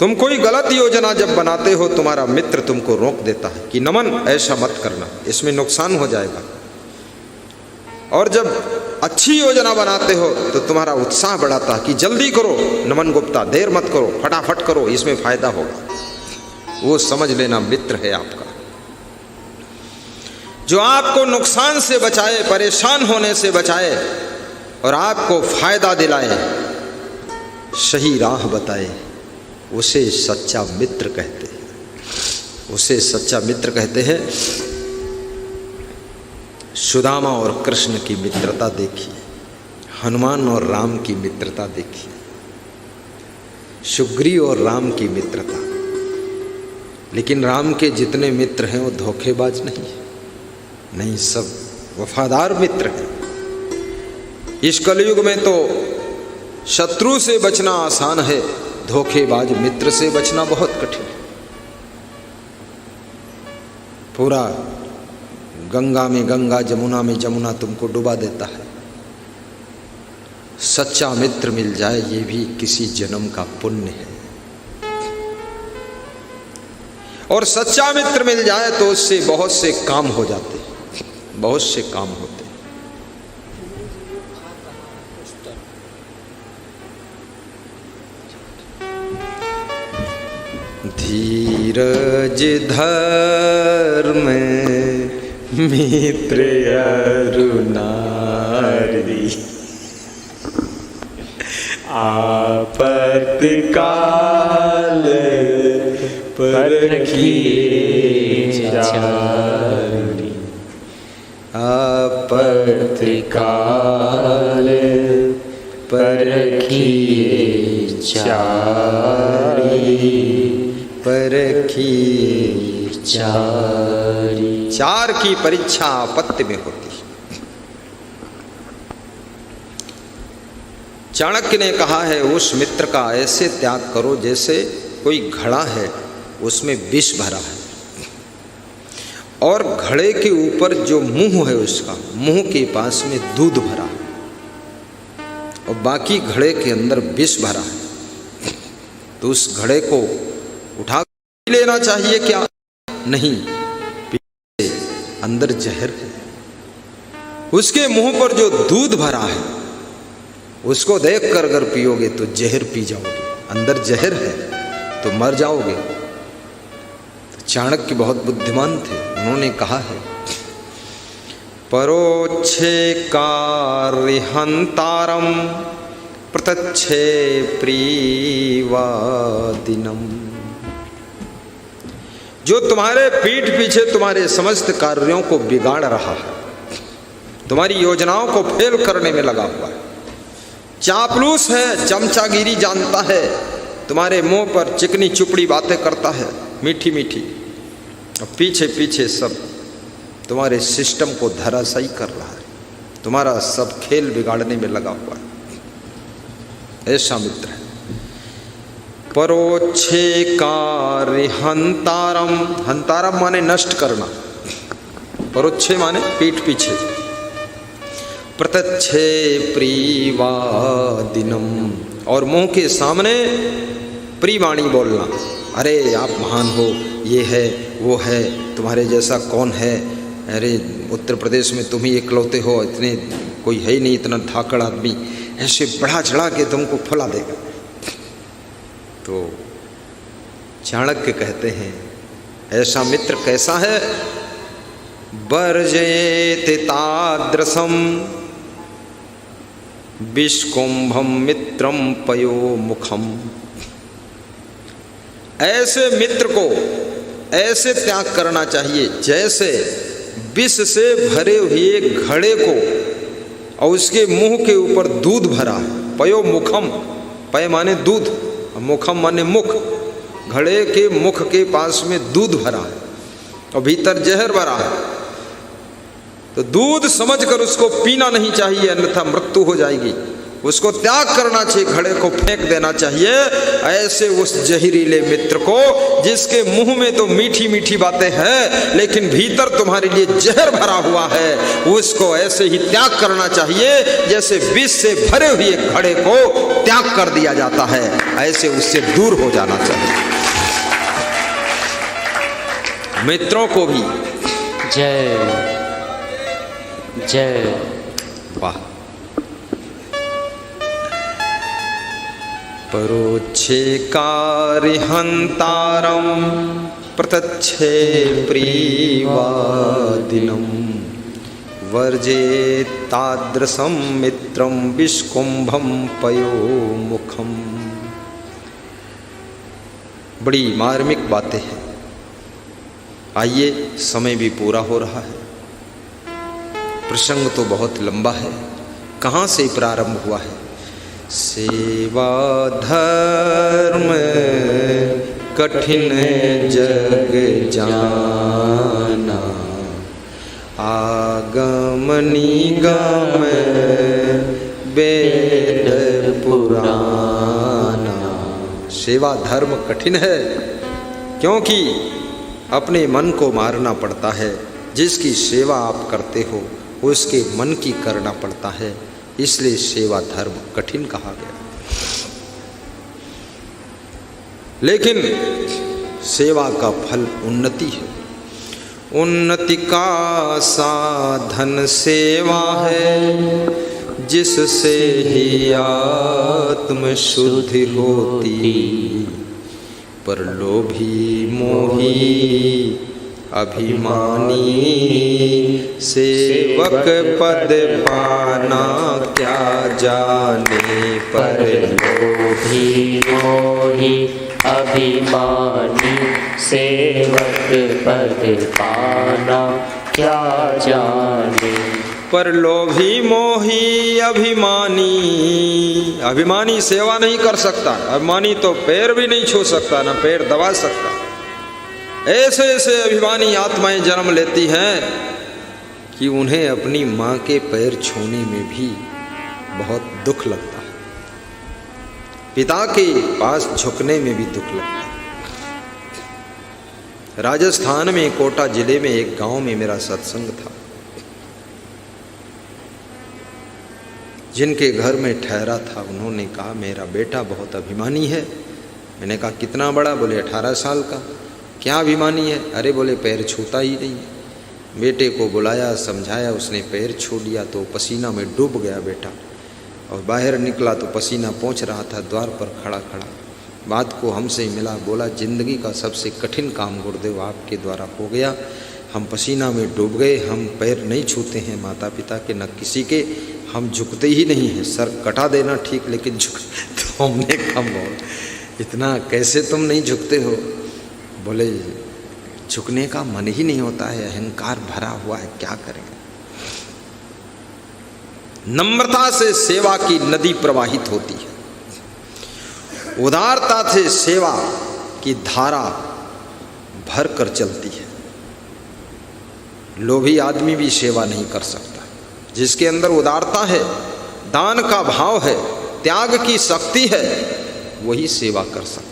तुम कोई गलत योजना जब बनाते हो, तुम्हारा मित्र तुमको रोक देता है कि नमन ऐसा मत करना, इसमें नुकसान हो जाएगा। और जब अच्छी योजना बनाते हो तो तुम्हारा उत्साह बढ़ाता है कि जल्दी करो नमन गुप्ता, देर मत करो, फटाफट करो, इसमें फायदा होगा। वो समझ लेना मित्र है आपका, जो आपको नुकसान से बचाए, परेशान होने से बचाए और आपको फायदा दिलाए, सही राह बताए, उसे सच्चा मित्र कहते हैं। उसे सच्चा मित्र कहते हैं। सुदामा और कृष्ण की मित्रता देखिए, हनुमान और राम की मित्रता देखिए, सुग्रीव और राम की मित्रता। लेकिन राम के जितने मित्र हैं वो धोखेबाज नहीं है, नहीं, सब वफादार मित्र हैं। इस कलयुग में तो शत्रु से बचना आसान है, धोखेबाज मित्र से बचना बहुत कठिन है। पूरा गंगा में गंगा, जमुना में जमुना तुमको डुबा देता है। सच्चा मित्र मिल जाए ये भी किसी जन्म का पुण्य है। और सच्चा मित्र मिल जाए तो उससे बहुत से काम हो जाते हैं, बहुत से काम होते हैं। धीरज धर्म मित्र अरुणारी, आपत्तिकाल परखिए चारि, आपत्तिकाल परखिए चारि, परखिए चारि। चार की परीक्षा आपत्ति में होती है। चाणक्य ने कहा है उस मित्र का ऐसे त्याग करो जैसे कोई घड़ा है, उसमें विष भरा है और घड़े के ऊपर जो मुंह है उसका, मुंह के पास में दूध भरा है और बाकी घड़े के अंदर विष भरा है। तो उस घड़े को उठा पी लेना चाहिए क्या? नहीं, अंदर जहर है। उसके मुंह पर जो दूध भरा है उसको देखकर अगर पियोगे तो जहर पी जाओगे, अंदर जहर है तो मर जाओगे। तो चाणक्य बहुत बुद्धिमान थे, उन्होंने कहा है परोक्षे कार्यहंतारम प्रत्यक्षे प्रीवादिनम। जो तुम्हारे पीठ पीछे तुम्हारे समस्त कार्यों को बिगाड़ रहा है, तुम्हारी योजनाओं को फेल करने में लगा हुआ है, चापलूस है, चमचागिरी जानता है, तुम्हारे मुंह पर चिकनी चुपड़ी बातें करता है मीठी मीठी, और पीछे पीछे सब तुम्हारे सिस्टम को धराशायी कर रहा है, तुम्हारा सब खेल बिगाड़ने में लगा हुआ है। ऐसा मित्र है। परोक्षे कार्य हंतारम, हंतारम माने नष्ट करना, परोक्षे माने पीठ पीछे, प्रत्यक्षे प्रीवादिनम, और मुंह के सामने प्रीवाणी बोलना, अरे आप महान हो, ये है वो है, तुम्हारे जैसा कौन है, अरे उत्तर प्रदेश में तुम ही इकलौते हो, इतने कोई है ही नहीं इतना धाकड़ आदमी, ऐसे बढ़ा चढ़ा के तुमको फुला देगा। तो चाणक्य कहते हैं ऐसा मित्र कैसा है? वर्जयेत तादृशम विष्कुंभम मित्रम पयो मुखम। ऐसे मित्र को ऐसे त्याग करना चाहिए जैसे विष से भरे हुए घड़े को और उसके मुंह के ऊपर दूध भरा है। पयो मुखम, पय माने दूध, मुखम माने मुख, घड़े के मुख के पास में दूध भरा है और भीतर जहर भरा है। तो दूध समझकर उसको पीना नहीं चाहिए, अन्यथा मृत्यु हो जाएगी। उसको त्याग करना चाहिए, घड़े को फेंक देना चाहिए। ऐसे उस जहरीले मित्र को जिसके मुंह में तो मीठी मीठी बातें हैं लेकिन भीतर तुम्हारे लिए जहर भरा हुआ है, उसको ऐसे ही त्याग करना चाहिए जैसे विष से भरे हुए घड़े को त्याग कर दिया जाता है, ऐसे उससे दूर हो जाना चाहिए। मित्रों को भी जय जय। वाह। परोक्षे कार्यहंतारम प्रत्यक्षे प्रियवादिनम वर्जे तादृशम मित्रम विष्कुंभम पयोमुखम। बड़ी मार्मिक बातें हैं। आइए, समय भी पूरा हो रहा है, प्रसंग तो बहुत लंबा है। कहाँ से प्रारंभ हुआ है? सेवा धर्म कठिन जग जाना, आगम निगम वेद पुराना। सेवा धर्म कठिन है क्योंकि अपने मन को मारना पड़ता है। जिसकी सेवा आप करते हो उसके मन की करना पड़ता है, इसलिए सेवा धर्म कठिन कहा गया। लेकिन सेवा का फल उन्नति है। उन्नति का साधन सेवा है, जिससे ही आत्म शुद्धि होती। पर लोभी मोही अभिमानी सेवक पद पाना क्या जाने। पर लोभी मोही अभिमानी सेवक पद पाना क्या जाने। पर लोभी मोही अभिमानी, अभिमानी सेवा नहीं कर सकता। अभिमानी तो पैर भी नहीं छू सकता, ना पैर दबा सकता। ऐसे ऐसे अभिमानी आत्माएं जन्म लेती हैं कि उन्हें अपनी माँ के पैर छूने में भी बहुत दुख लगता है, पिता के पास झुकने में भी दुख लगता है। राजस्थान में कोटा जिले में एक गांव में मेरा सत्संग था। जिनके घर में ठहरा था, उन्होंने कहा मेरा बेटा बहुत अभिमानी है। मैंने कहा कितना बड़ा? बोले 18 साल का। क्या अभिमानी है? अरे बोले पैर छूता ही नहीं। बेटे को बुलाया, समझाया, उसने पैर छू लिया तो पसीना में डूब गया बेटा, और बाहर निकला तो पसीना पहुंच रहा था द्वार पर खड़ा खड़ा। बात को हमसे मिला, बोला जिंदगी का सबसे कठिन काम गुरुदेव आपके द्वारा हो गया। हम पसीना में डूब गए, हम पैर नहीं छूते हैं माता पिता के, न किसी के, हम झुकते ही नहीं हैं। सर कटा देना ठीक, लेकिन झुक। तो हमने कहा इतना कैसे तुम नहीं झुकते हो? बोले झुकने का मन ही नहीं होता है, अहंकार भरा हुआ है, क्या करेंगे। नम्रता से सेवा की नदी प्रवाहित होती है, उदारता से सेवा की धारा भर कर चलती है। लोभी आदमी भी सेवा नहीं कर सकता। जिसके अंदर उदारता है, दान का भाव है, त्याग की शक्ति है, वही सेवा कर सकता है।